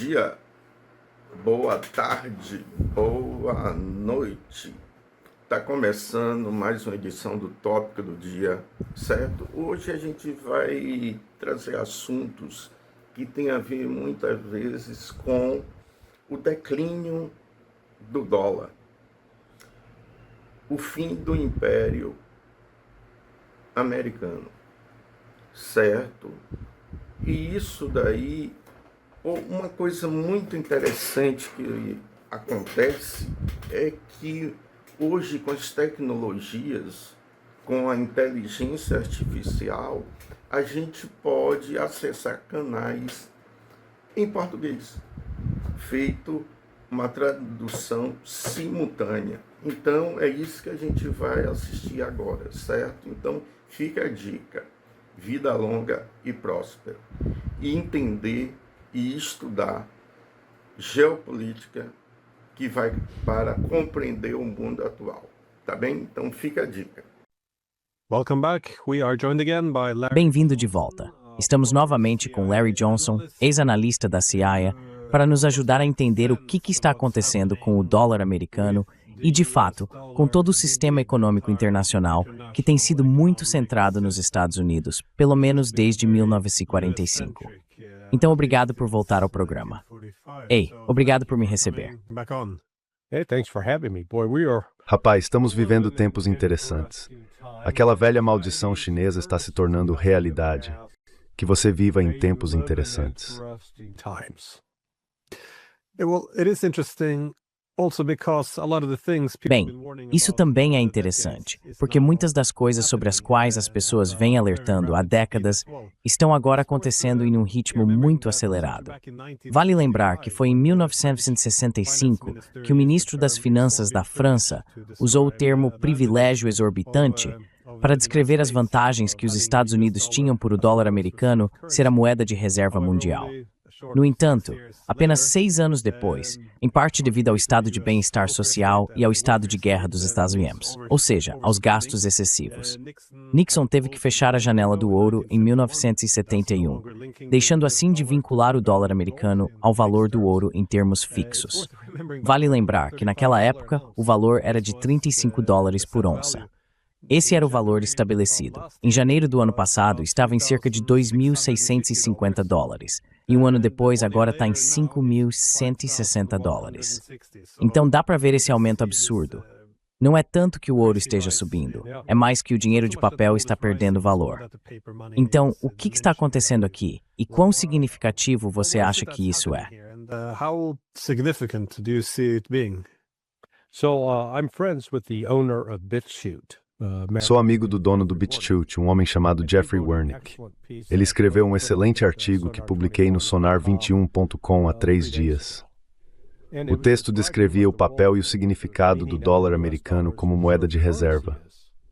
dia, boa tarde, boa noite. Está começando mais uma edição do Tópico do Dia, certo? Hoje a gente vai trazer assuntos que têm a ver muitas vezes com o declínio do dólar, o fim do Império Americano, certo? E isso daí, uma coisa muito interessante que acontece é que hoje, com as tecnologias, com a inteligência artificial, a gente pode acessar canais em português, feito uma tradução simultânea. Então, é isso que a gente vai assistir agora, certo? Então, fica a dica: vida longa e próspera. E entender e estudar geopolítica, que vai para compreender o mundo atual, tá bem? Então fica a dica. Welcome back. We are joined again by Larry. Bem-vindo de volta. Estamos novamente com Larry Johnson, ex-analista da CIA, para nos ajudar a entender o que está acontecendo com o dólar americano e, de fato, com todo o sistema econômico internacional que tem sido muito centrado nos Estados Unidos, pelo menos desde 1945. Então, obrigado por voltar ao programa. Ei, obrigado por me receber. Hey, thanks for having me. Boy, we are... Rapaz, estamos vivendo tempos interessantes. Aquela velha maldição chinesa está se tornando realidade. Que você viva em tempos interessantes. Well, it is interesting also because a lot of the things people have Bem, been warning isso about também é for interessante, decades is porque now muitas das coisas sobre as quais as pessoas vêm alertando há décadas estão agora acontecendo em um ritmo muito acelerado. Vale lembrar que foi em 1965 que o ministro das Finanças da França usou o termo privilégio exorbitante para descrever as vantagens que os Estados Unidos tinham por o dólar americano ser a moeda de reserva mundial. No entanto, apenas 6 anos depois, em parte devido ao estado de bem-estar social e ao estado de guerra dos Estados Unidos, ou seja, aos gastos excessivos, Nixon teve que fechar a janela do ouro em 1971, deixando assim de vincular o dólar americano ao valor do ouro em termos fixos. Vale lembrar que naquela época o valor era de $35 por onça. Esse era o valor estabelecido. Em janeiro do ano passado, estava em cerca de $2.650. E um ano depois, agora está em $5.160. Então dá para ver esse aumento absurdo. Não é tanto que o ouro esteja subindo, é mais que o dinheiro de papel está perdendo valor. Então, o que está acontecendo aqui? E quão significativo você acha que isso é? How significant do you see it being? So, I'm friends with the owner of BitChute. Sou amigo do dono do BitChute, um homem chamado Jeffrey Wernick. Ele escreveu um excelente artigo que publiquei no Sonar21.com há 3 dias. O texto descrevia o papel e o significado do dólar americano como moeda de reserva.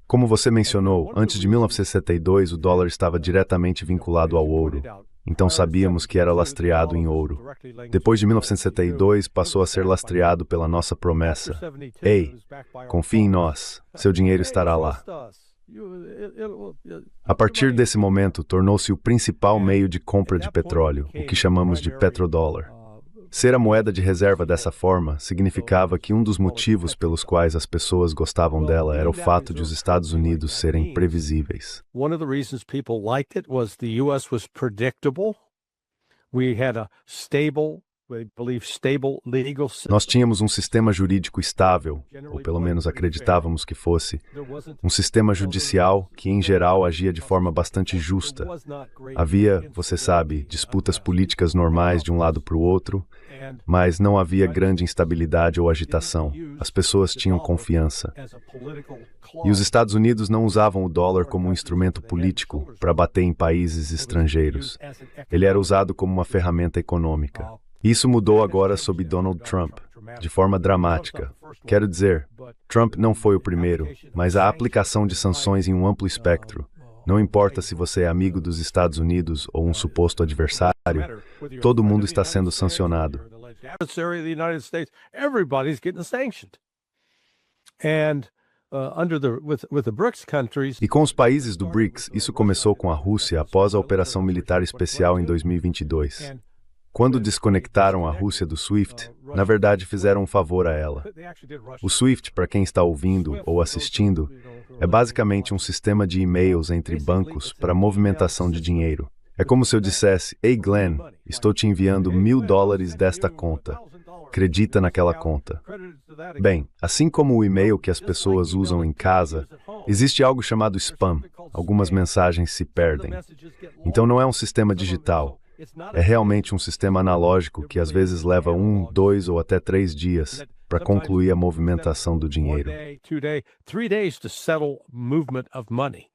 Como você mencionou, antes de 1962 o dólar estava diretamente vinculado ao ouro. Então sabíamos que era lastreado em ouro. Depois de 1972, passou a ser lastreado pela nossa promessa. Ei, confie em nós, seu dinheiro estará lá. A partir desse momento, tornou-se o principal meio de compra de petróleo, o que chamamos de petrodólar. Ser a moeda de reserva dessa forma significava que um dos motivos pelos quais as pessoas gostavam dela era o fato de os Estados Unidos serem previsíveis. One of the reasons people liked it was the US was predictable. We had a stable, we believe stable legal system. Nós tínhamos um sistema jurídico estável, ou pelo menos acreditávamos que fosse, um sistema judicial que, em geral, agia de forma bastante justa. Havia, você sabe, disputas políticas normais de um lado para o outro, mas não havia grande instabilidade ou agitação. As pessoas tinham confiança. E os Estados Unidos não usavam o dólar como um instrumento político para bater em países estrangeiros. Ele era usado como uma ferramenta econômica. Isso mudou agora sob Donald Trump, de forma dramática. Quero dizer, Trump não foi o primeiro, mas a aplicação de sanções em um amplo espectro. Não importa se você é amigo dos Estados Unidos ou um suposto adversário, todo mundo está sendo sancionado. E com os países do BRICS, isso começou com a Rússia após a operação militar especial em 2022. quando desconectaram a Rússia do SWIFT, na verdade fizeram um favor a ela. O SWIFT, para quem está ouvindo ou assistindo, é basicamente um sistema de e-mails entre bancos para movimentação de dinheiro. É como se eu dissesse: "Ei, Glenn, estou te enviando $1.000 desta conta. Acredita naquela conta." Bem, assim como o e-mail que as pessoas usam em casa, existe algo chamado spam. Algumas mensagens se perdem. Então não é um sistema digital. É realmente um sistema analógico que às vezes leva 1, 2 ou até 3 dias para concluir a movimentação do dinheiro. 3 days to settle movement of money.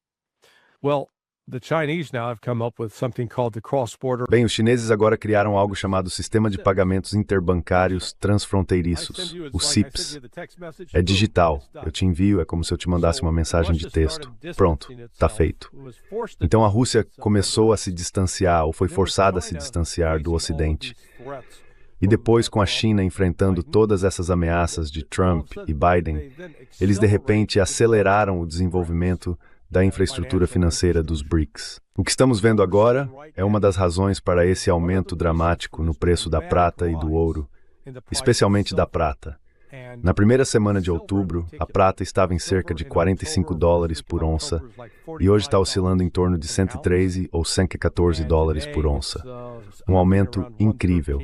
Well, the Chinese now have come up with something called the cross-border. Bem, os chineses agora criaram algo chamado Sistema de Pagamentos Interbancários Transfronteiriços, o SIPS. É digital. Eu te envio, é como se eu te mandasse uma mensagem de texto. Pronto, está feito. Então a Rússia começou a se distanciar, ou foi forçada a se distanciar do Ocidente. E depois, com a China enfrentando todas essas ameaças de Trump e Biden, eles de repente aceleraram o desenvolvimento da infraestrutura financeira dos BRICS. O que estamos vendo agora é uma das razões para esse aumento dramático no preço da prata e do ouro, especialmente da prata. Na primeira semana de outubro, a prata estava em cerca de $45 por onça e hoje está oscilando em torno de 113 ou 114 dólares por onça. Um aumento incrível.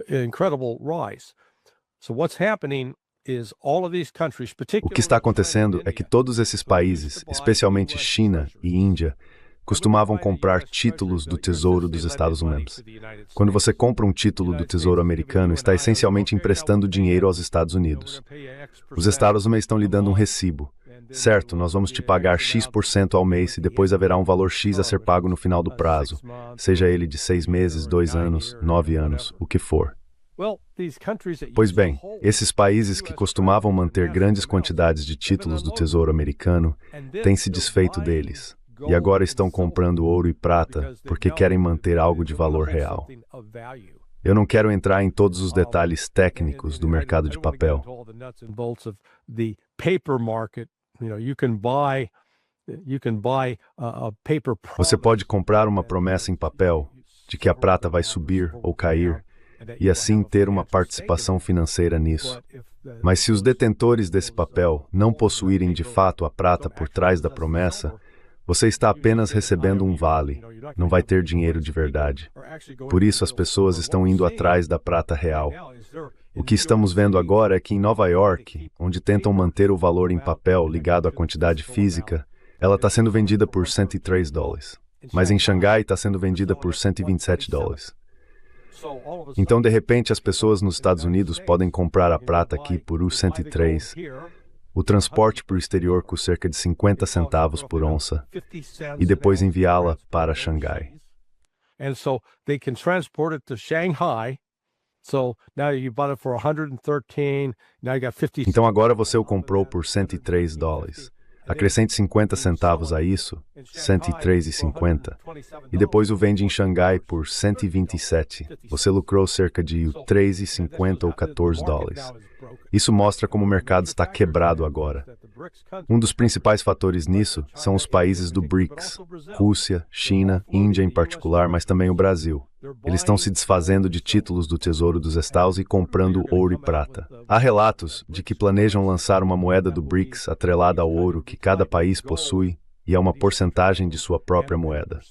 Incredible rise. So what's happening? O que está acontecendo é que todos esses países, especialmente China e Índia, costumavam comprar títulos do Tesouro dos Estados Unidos. Quando você compra um título do Tesouro americano, está essencialmente emprestando dinheiro aos Estados Unidos. Os Estados Unidos estão lhe dando um recibo. Certo, nós vamos te pagar X% ao mês e depois haverá um valor X a ser pago no final do prazo, seja ele de 6 meses, 2 anos, 9 anos, o que for. Pois bem, esses países que costumavam manter grandes quantidades de títulos do Tesouro americano têm se desfeito deles e agora estão comprando ouro e prata porque querem manter algo de valor real. Eu não quero entrar em todos os detalhes técnicos do mercado de papel. Você pode comprar uma promessa em papel de que a prata vai subir ou cair e assim ter uma participação financeira nisso. Mas se os detentores desse papel não possuírem de fato a prata por trás da promessa, você está apenas recebendo um vale, não vai ter dinheiro de verdade. Por isso as pessoas estão indo atrás da prata real. O que estamos vendo agora é que em Nova York, onde tentam manter o valor em papel ligado à quantidade física, ela está sendo vendida por $103. Mas em Xangai está sendo vendida por $127. Então, de repente, as pessoas nos Estados Unidos podem comprar a prata aqui por $103. O transporte para o exterior custa cerca de 50 centavos por onça e depois enviá-la para Xangai. Então agora você o comprou por $103. Acrescente 50 centavos a isso, $103,50, e depois o vende em Xangai por $127. Você lucrou cerca de $3,50 ou $14. Isso mostra como o mercado está quebrado agora. Um dos principais fatores nisso são os países do BRICS, Rússia, China, Índia em particular, mas também o Brasil. Eles estão se desfazendo de títulos do Tesouro dos Estados e comprando ouro e prata. Há relatos de que planejam lançar uma moeda do BRICS atrelada ao ouro que cada país possui e a uma porcentagem de sua própria moeda.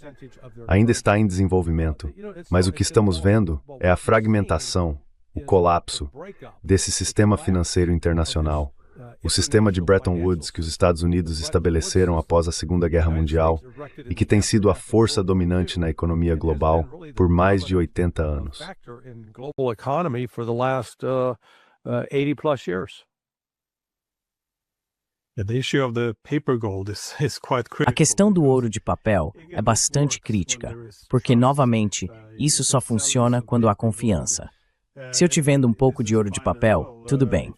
Ainda está em desenvolvimento, mas o que estamos vendo é a fragmentação, o colapso desse sistema financeiro internacional. O sistema de Bretton Woods que os Estados Unidos estabeleceram após a Segunda Guerra Mundial e que tem sido a força dominante na economia global por mais de 80 anos. A questão do ouro de papel é bastante crítica, porque, novamente, isso só funciona quando há confiança. Se eu te vendo um pouco de ouro de papel, tudo bem.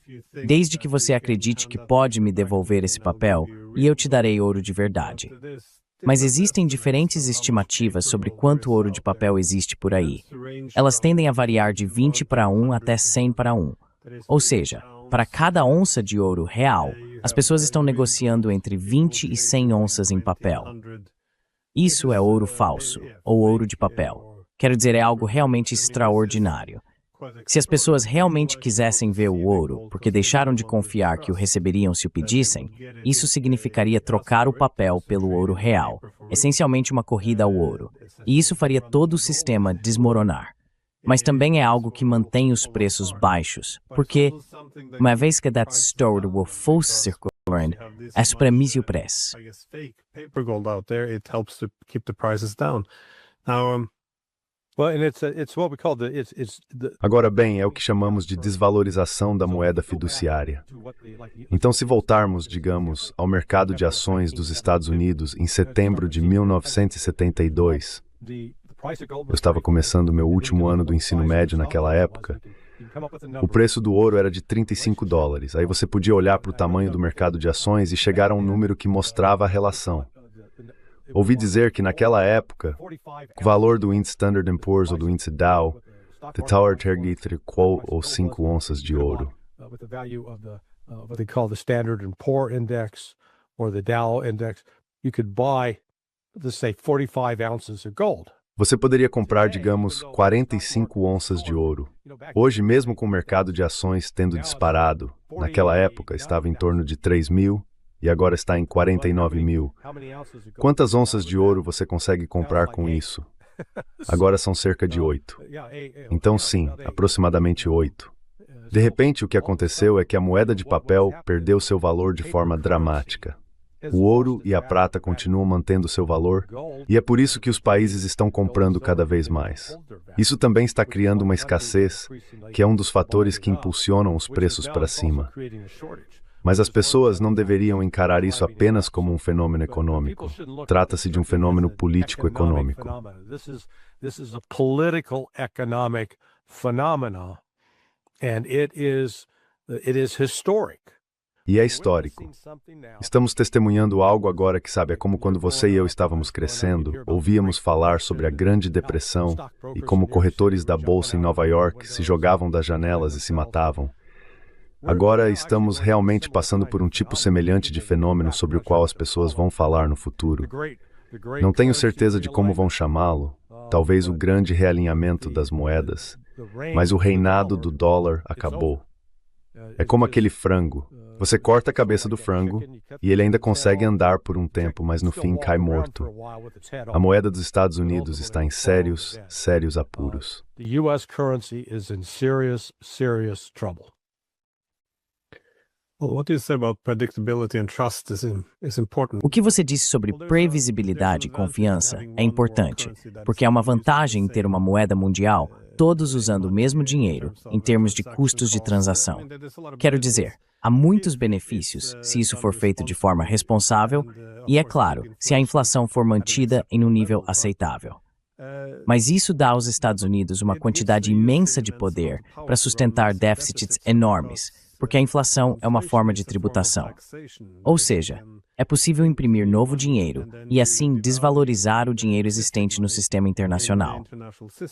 Desde que você acredite que pode me devolver esse papel, e eu te darei ouro de verdade. Mas existem diferentes estimativas sobre quanto ouro de papel existe por aí. Elas tendem a variar de 20:1 até 100:1. Ou seja, para cada onça de ouro real, as pessoas estão negociando entre 20 e 100 onças em papel. Isso é ouro falso, ou ouro de papel. Quero dizer, é algo realmente extraordinário. Se as pessoas realmente quisessem ver o ouro, porque deixaram de confiar que o receberiam se o pedissem, isso significaria trocar o papel pelo ouro real, essencialmente uma corrida ao ouro. E isso faria todo o sistema desmoronar. Mas também é algo que mantém os preços baixos, porque, uma vez que that stored will force circulando, a supremacia o preço. Paper gold out there, it helps to keep the prices down. Now, Well, and it's what we call Agora bem, é o que chamamos de desvalorização da moeda fiduciária. Então, se voltarmos, digamos, ao mercado de ações dos Estados Unidos em setembro de 1972, eu estava começando meu último ano do ensino médio naquela época, o preço do ouro era de $35. Aí você podia olhar para o tamanho do mercado de ações e chegar a um número que mostrava a relação. Ouvi dizer que naquela época, o valor do índice Standard & Poor's ou do índice Dow, the Tower Target ou 5 onças de ouro. With the value of what they call the Standard and Poor Index or the Dow Index, you could buy, let's say, 45 ounces of gold. Você poderia comprar, digamos, 45 onças de ouro. Hoje, mesmo com o mercado de ações tendo disparado, naquela época estava em torno de 3 mil e agora está em 49 mil. Quantas onças de ouro você consegue comprar com isso? Agora são cerca de 8. Então sim, aproximadamente 8. De repente, o que aconteceu é que a moeda de papel perdeu seu valor de forma dramática. O ouro e a prata continuam mantendo seu valor, e é por isso que os países estão comprando cada vez mais. Isso também está criando uma escassez, que é um dos fatores que impulsionam os preços para cima. Mas as pessoas não deveriam encarar isso apenas como um fenômeno econômico. Trata-se de um fenômeno político-econômico. This is a political economic phenomenon, and it is historic. E é histórico. Estamos testemunhando algo agora que, sabe, é como quando você e eu estávamos crescendo, ouvíamos falar sobre a Grande Depressão e como corretores da Bolsa em Nova York se jogavam das janelas e se matavam. Agora estamos realmente passando por um tipo semelhante de fenômeno sobre o qual as pessoas vão falar no futuro. Não tenho certeza de como vão chamá-lo, talvez o grande realinhamento das moedas, mas o reinado do dólar acabou. É como aquele frango. Você corta a cabeça do frango e ele ainda consegue andar por um tempo, mas no fim cai morto. A moeda dos Estados Unidos está em sérios apuros. The US currency is in serious trouble. what you say about predictability and trust is important. O que você disse sobre previsibilidade e confiança é importante, porque há uma vantagem em ter uma moeda mundial, todos usando o mesmo dinheiro, em termos de custos de transação. Quero dizer, há muitos benefícios se isso for feito de forma responsável e, é claro, se a inflação for mantida em um nível aceitável. Mas isso dá aos Estados Unidos uma quantidade imensa de poder para sustentar déficits enormes, porque a inflação é uma forma de tributação. Ou seja, é possível imprimir novo dinheiro e assim desvalorizar o dinheiro existente no sistema internacional.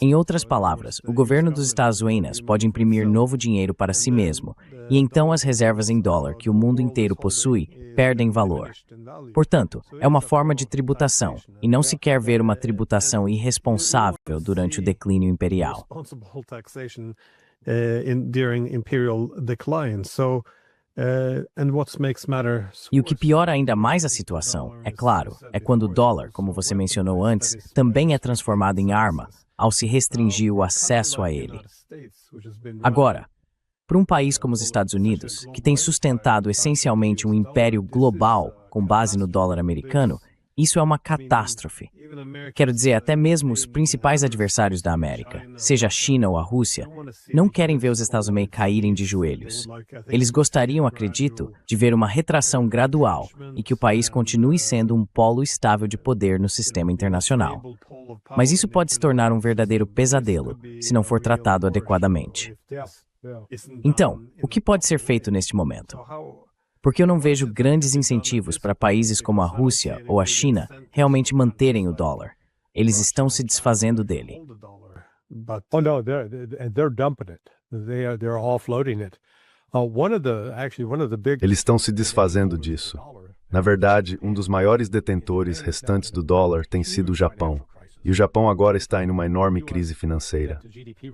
Em outras palavras, o governo dos Estados Unidos pode imprimir novo dinheiro para si mesmo, e então as reservas em dólar que o mundo inteiro possui perdem valor. Portanto, é uma forma de tributação, e não se quer ver uma tributação irresponsável durante o declínio imperial. During imperial decline. And what makes matters E o que piora ainda mais a situação, é claro, é quando o dólar, como você mencionou antes, também é transformado em arma, ao se restringir o acesso a ele. Agora, para um país como os Estados Unidos, que tem sustentado essencialmente um império global com base no dólar americano, isso é uma catástrofe. Quero dizer, até mesmo os principais adversários da América, seja a China ou a Rússia, não querem ver os Estados Unidos caírem de joelhos. Eles gostariam, acredito, de ver uma retração gradual e que o país continue sendo um polo estável de poder no sistema internacional. Mas isso pode se tornar um verdadeiro pesadelo se não for tratado adequadamente. Então, o que pode ser feito neste momento? Porque eu não vejo grandes incentivos para países como a Rússia ou a China realmente manterem o dólar. Eles estão se desfazendo dele. Oh no, they're dumping it. They're offloading it. One of the big Eles estão se desfazendo disso. Na verdade, um dos maiores detentores restantes do dólar tem sido o Japão. E o Japão agora está em uma enorme crise financeira.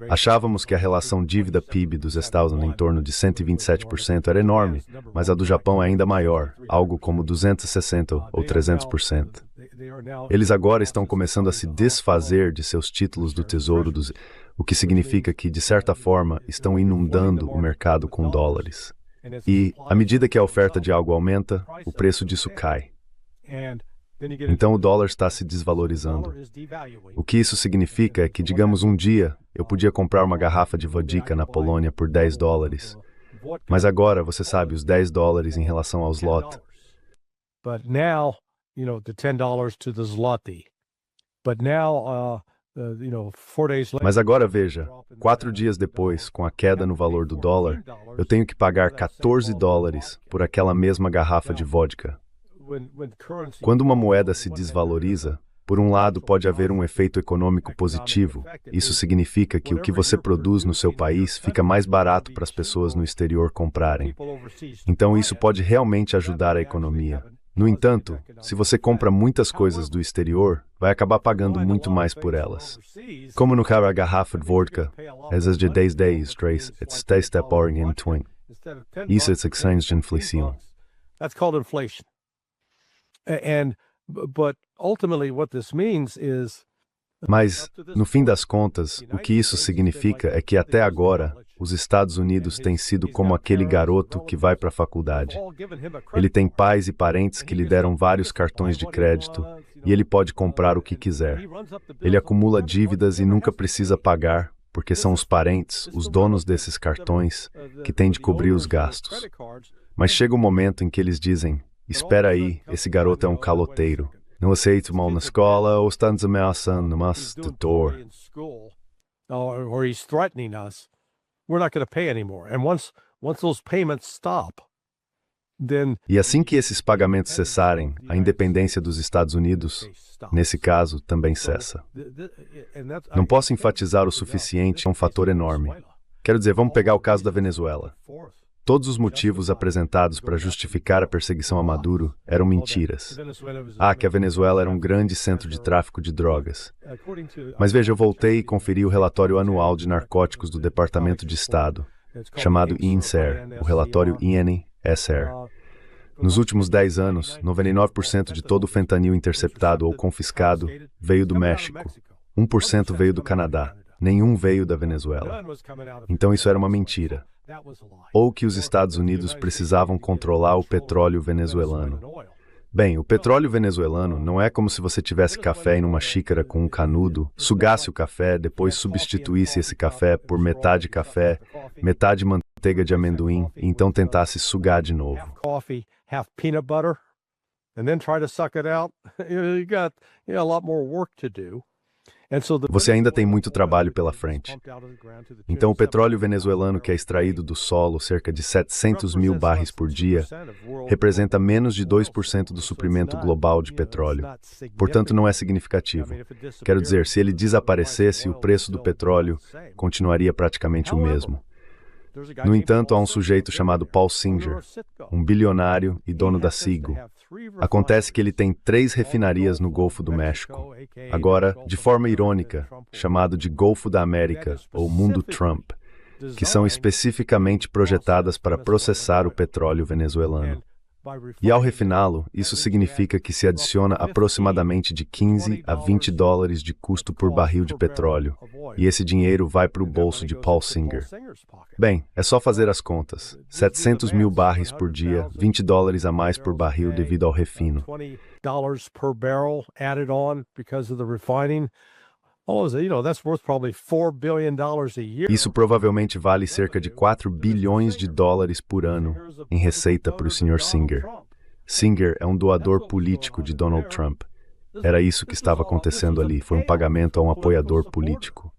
Achávamos que a relação dívida-PIB dos Estados Unidos em torno de 127% era enorme, mas a do Japão é ainda maior, algo como 260% ou 300%. Eles agora estão começando a se desfazer de seus títulos do Tesouro, o que significa que, de certa forma, estão inundando o mercado com dólares. E, à medida que a oferta de algo aumenta, o preço disso cai. Então o dólar está se desvalorizando. O que isso significa é que, digamos, um dia eu podia comprar uma garrafa de vodka na Polônia por $10. Mas agora, você sabe, os $10 em relação ao zloty. But now, the $10 to the zloty. But now, 4 days later. Mas agora veja, 4 dias depois, com a queda no valor do dólar, eu tenho que pagar $14 por aquela mesma garrafa de vodka. Quando uma moeda se desvaloriza, por um lado pode haver um efeito econômico positivo. Isso significa que o que você produz no seu país fica mais barato para as pessoas no exterior comprarem. Então isso pode realmente ajudar a economia. No entanto, se você compra muitas coisas do exterior, vai acabar pagando muito mais por elas. Como no caso a garrafa de vodka, essas de 10 dias, está por em twin. Isso é exchange de inflação. That's called inflation. But ultimately what this means is. Mas, no fim das contas, o que isso significa é que até agora, os Estados Unidos têm sido como aquele garoto que vai para a faculdade. Ele tem pais e parentes que lhe deram vários cartões de crédito e ele pode comprar o que quiser. Ele acumula dívidas e nunca precisa pagar, porque são os parentes, os donos desses cartões, que têm de cobrir os gastos. Mas chega um momento em que eles dizem: espera aí, esse garoto é um caloteiro. Não aceita mal na escola ou está nos ameaçando, mas tutor. Or he's threatening us. We're not going to pay anymore. And once those payments stop, then. E assim que esses pagamentos cessarem, a independência dos Estados Unidos, nesse caso, também cessa. Não posso enfatizar o suficiente, é um fator enorme. Quero dizer, vamos pegar o caso da Venezuela. Todos os motivos apresentados para justificar a perseguição a Maduro eram mentiras. Que a Venezuela era um grande centro de tráfico de drogas. Mas veja, eu voltei e conferi o relatório anual de narcóticos do Departamento de Estado, chamado INSER, o relatório INSER. Nos últimos 10 anos, 99% de todo o fentanil interceptado ou confiscado veio do México. 1% veio do Canadá. Nenhum veio da Venezuela. Então isso era uma mentira. Ou que os Estados Unidos precisavam controlar o petróleo venezuelano. Bem, o petróleo venezuelano não é como se você tivesse café em uma xícara com um canudo, sugasse o café, depois substituísse esse café por metade café, metade manteiga de amendoim, e então tentasse sugar de novo. Half peanut butter, and then try to suck it out. You got a lot more work to do. Você ainda tem muito trabalho pela frente. Então, o petróleo venezuelano que é extraído do solo, cerca de 700 mil barris por dia, representa menos de 2% do suprimento global de petróleo. Portanto, não é significativo. Quero dizer, se ele desaparecesse, o preço do petróleo continuaria praticamente o mesmo. No entanto, há um sujeito chamado Paul Singer, um bilionário e dono da Seago. Acontece que ele tem 3 refinarias no Golfo do México, agora, de forma irônica, chamado de Golfo da América, ou Mundo Trump, que são especificamente projetadas para processar o petróleo venezuelano. E ao refiná-lo, isso significa que se adiciona aproximadamente de 15 a 20 dólares de custo por barril de petróleo, e esse dinheiro vai para o bolso de Paul Singer. Bem, é só fazer as contas. 700 mil barris por dia, 20 dólares a mais por barril devido ao refino. $20 per barrel added on because of the refining. That's worth probably $4 billion a year. Isso provavelmente vale cerca de 4 bilhões de dólares por ano em receita para o Sr. Singer. Singer é um doador político de Donald Trump. Era isso que estava acontecendo ali, foi um pagamento a um apoiador político.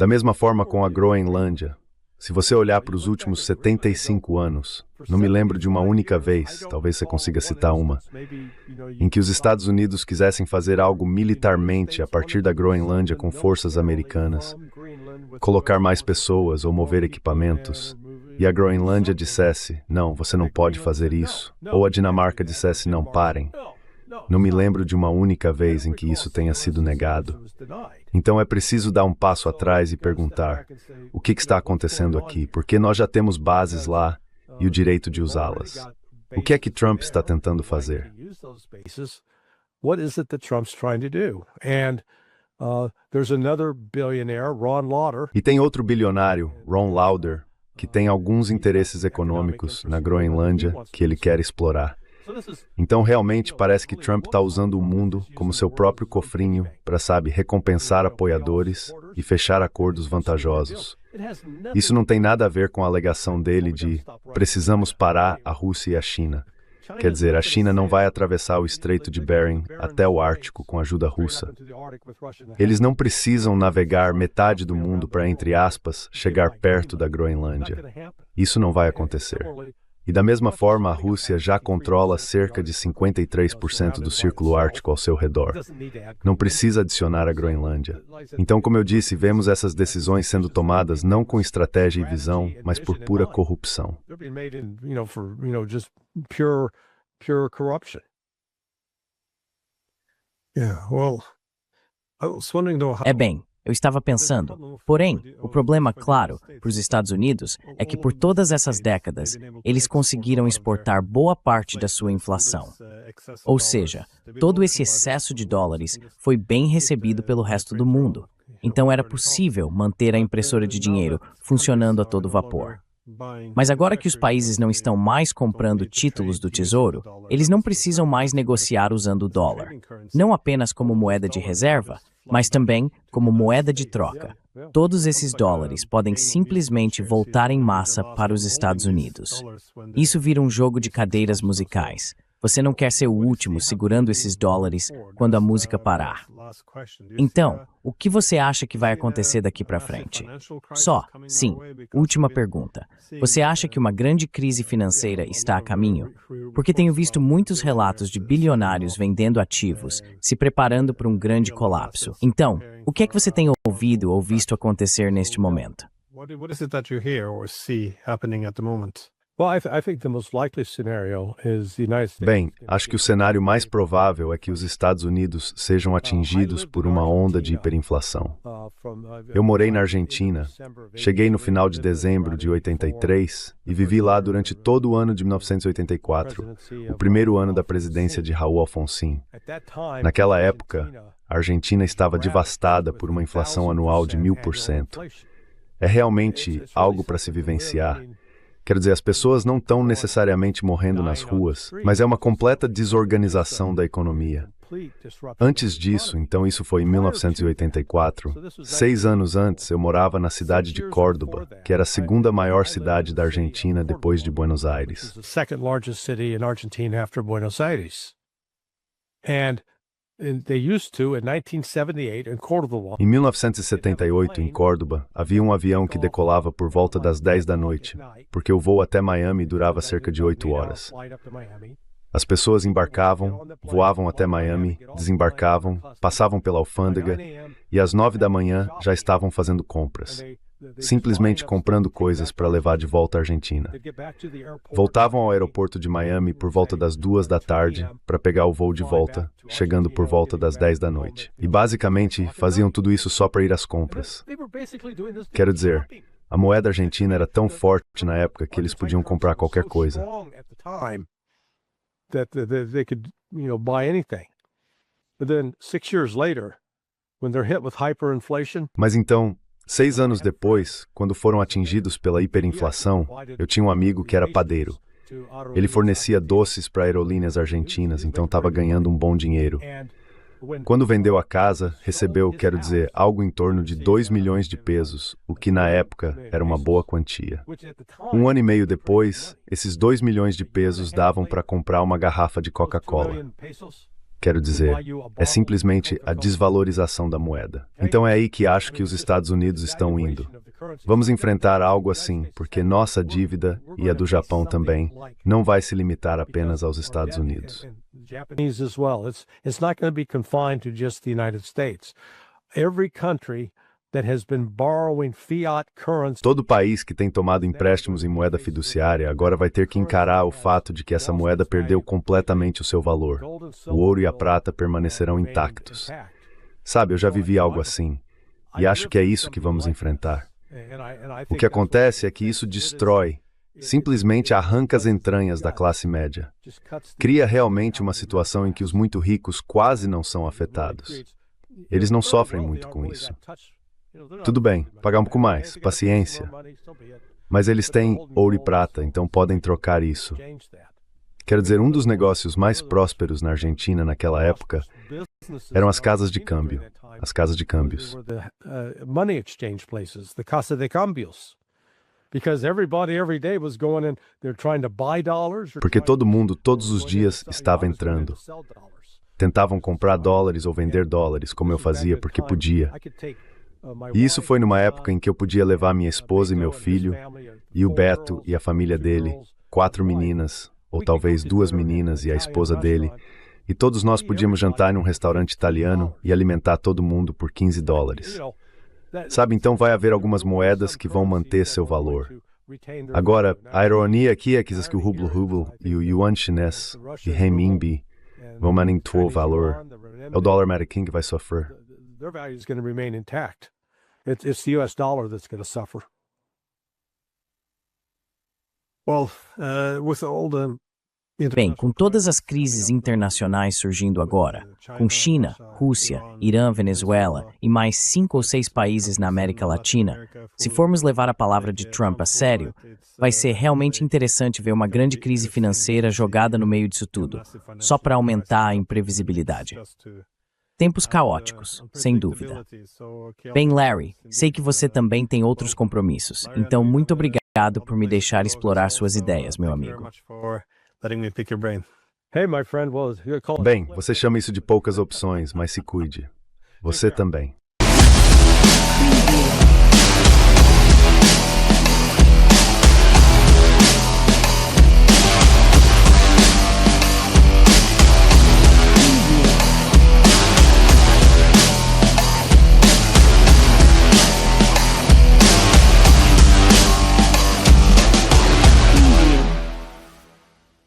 Da mesma forma com a Groenlândia. Se você olhar para os últimos 75 anos, não me lembro de uma única vez, talvez você consiga citar uma, em que os Estados Unidos quisessem fazer algo militarmente a partir da Groenlândia com forças americanas, colocar mais pessoas ou mover equipamentos. e a Groenlândia dissesse, não, você não pode fazer isso, ou a Dinamarca dissesse, não, parem. Não me lembro de uma única vez em que isso tenha sido negado. Então é preciso dar um passo atrás e perguntar, o que está acontecendo aqui? Porque nós já temos bases lá e o direito de usá-las. O que é que Trump está tentando fazer? What is it that Trump's trying to do? And there's another billionaire, Ron Lauder. E tem outro bilionário, Ron Lauder, que tem alguns interesses econômicos na Groenlândia que ele quer explorar. Então, realmente, parece que Trump está usando o mundo como seu próprio cofrinho para, sabe, recompensar apoiadores e fechar acordos vantajosos. Isso não tem nada a ver com a alegação dele de precisamos parar a Rússia e a China. Quer dizer, a China não vai atravessar o Estreito de Bering até o Ártico com ajuda russa. Eles não precisam navegar metade do mundo para, entre aspas, chegar perto da Groenlândia. Isso não vai acontecer. E da mesma forma, a Rússia já controla cerca de 53% do Círculo Ártico ao seu redor. Não precisa adicionar a Groenlândia. Então, como eu disse, vemos essas decisões sendo tomadas não com estratégia e visão, mas por pura corrupção. Pure corruption. Yeah, well, I was wondering though É bem, eu estava pensando. Porém, o problema, claro, para os Estados Unidos é que por todas essas décadas, eles conseguiram exportar boa parte da sua inflação. Ou seja, todo esse excesso de dólares foi bem recebido pelo resto do mundo. Então era possível manter a impressora de dinheiro funcionando a todo vapor. Mas agora que os países não estão mais comprando títulos do Tesouro, eles não precisam mais negociar usando o dólar. Não apenas como moeda de reserva, mas também como moeda de troca. Todos esses dólares podem simplesmente voltar em massa para os Estados Unidos. Isso vira um jogo de cadeiras musicais. Você não quer ser o último segurando esses dólares quando a música parar. Então, o que você acha que vai acontecer daqui para frente? Sim, última pergunta. Você acha que uma grande crise financeira está a caminho? Porque tenho visto muitos relatos de bilionários vendendo ativos, se preparando para um grande colapso. Então, o que é que você tem ouvido ou visto acontecer neste momento? what is it that you hear or see happening at the moment? Well, I think the most likely scenario is the United States. Bem, acho que o cenário mais provável é que os Estados Unidos sejam atingidos por uma onda de hiperinflação. Eu morei na Argentina, cheguei no final de dezembro de 83 e vivi lá durante todo o ano de 1984, o primeiro ano da presidência de Raul Alfonsín. Naquela época, a Argentina estava devastada por uma inflação anual de 1000%. É realmente algo para se vivenciar. Quer dizer, as pessoas não estão necessariamente morrendo nas ruas, mas é uma completa desorganização da economia. Antes disso, então isso foi em 1984, 6 anos antes eu morava na cidade de Córdoba, que era a segunda maior cidade da Argentina depois de Buenos Aires. The second largest city in Argentina after Buenos Aires. And they used to, in 1978, in Córdoba. Em 1978, em Córdoba, havia um avião que decolava por volta das 10 da noite, porque o voo até Miami durava cerca de 8 horas. As pessoas embarcavam, voavam até Miami, desembarcavam, passavam pela alfândega e às 9 da manhã já estavam fazendo compras. Simplesmente comprando coisas para levar de volta à Argentina. Voltavam ao aeroporto de Miami por volta das 2 da tarde para pegar o voo de volta, chegando por volta das 10 da noite. E basicamente faziam tudo isso só para ir às compras. Quero dizer, a moeda argentina era tão forte na época que eles podiam comprar qualquer coisa. That they could, buy anything. But then 6 years later, when they're hit with hyperinflation. Mas então, 6 anos depois, quando foram atingidos pela hiperinflação, eu tinha um amigo que era padeiro. Ele fornecia doces para aerolíneas argentinas, então estava ganhando um bom dinheiro. Quando vendeu a casa, recebeu, quero dizer, algo em torno de 2 milhões de pesos, o que na época era uma boa quantia. 1 ano e meio depois, esses 2 milhões de pesos davam para comprar uma garrafa de Coca-Cola. Quero dizer, é simplesmente a desvalorização da moeda. Então é aí que acho que os Estados Unidos estão indo. Vamos enfrentar algo assim, porque nossa dívida, e a do Japão também, não vai se limitar apenas aos Estados Unidos. Japanese as well. It's not going to be confined to just the United States. Every country that has been borrowing fiat currency. Todo país que tem tomado empréstimos em moeda fiduciária agora vai ter que encarar o fato de que essa moeda perdeu completamente o seu valor. O ouro e a prata permanecerão intactos. Sabe, eu já vivi algo assim, e acho que é isso que vamos enfrentar. O que acontece é que isso destrói, simplesmente arranca as entranhas da classe média. Cria realmente uma situação em que os muito ricos quase não são afetados. Eles não sofrem muito com isso. Tudo bem, pagar um pouco mais, paciência. Mas eles têm ouro e prata, então podem trocar isso. Quero dizer, um dos negócios mais prósperos na Argentina naquela época eram as casas de câmbio, as casas de câmbios. Money exchange places, the Casa de Cambios. Because everybody every day was going in, they're trying to buy dollars. Porque todo mundo, todos os dias, estava entrando. Tentavam comprar dólares ou vender dólares, como eu fazia, porque podia. E isso foi numa época em que eu podia levar minha esposa e meu filho, e o Beto e a família dele, 4 meninas, ou talvez 2 meninas e a esposa dele, e todos nós podíamos jantar num restaurante italiano e alimentar todo mundo por $15. Sabe, então vai haver algumas moedas que vão manter seu valor. Agora, a ironia aqui é que o rublo e o yuan chinês e renminbi vão manter o valor. É o dólar americano que vai sofrer. Their value is going to remain intact. It's the US dollar that's going to suffer. Well, with all the Bem, com todas as crises internacionais surgindo agora, com China, Rússia, Irã, Venezuela e mais 5 ou 6 países na América Latina, se formos levar a palavra de Trump a sério, vai ser realmente interessante ver uma grande crise financeira jogada no meio disso tudo, só para aumentar a imprevisibilidade. Tempos caóticos, sem dúvida. Bem, Larry, sei que você também tem outros compromissos, então muito obrigado por me deixar explorar suas ideias, meu amigo. letting me pick your brain. Hey, my friend, well, you're calling. Bem, você chama isso de poucas opções, mas se cuide. Você também.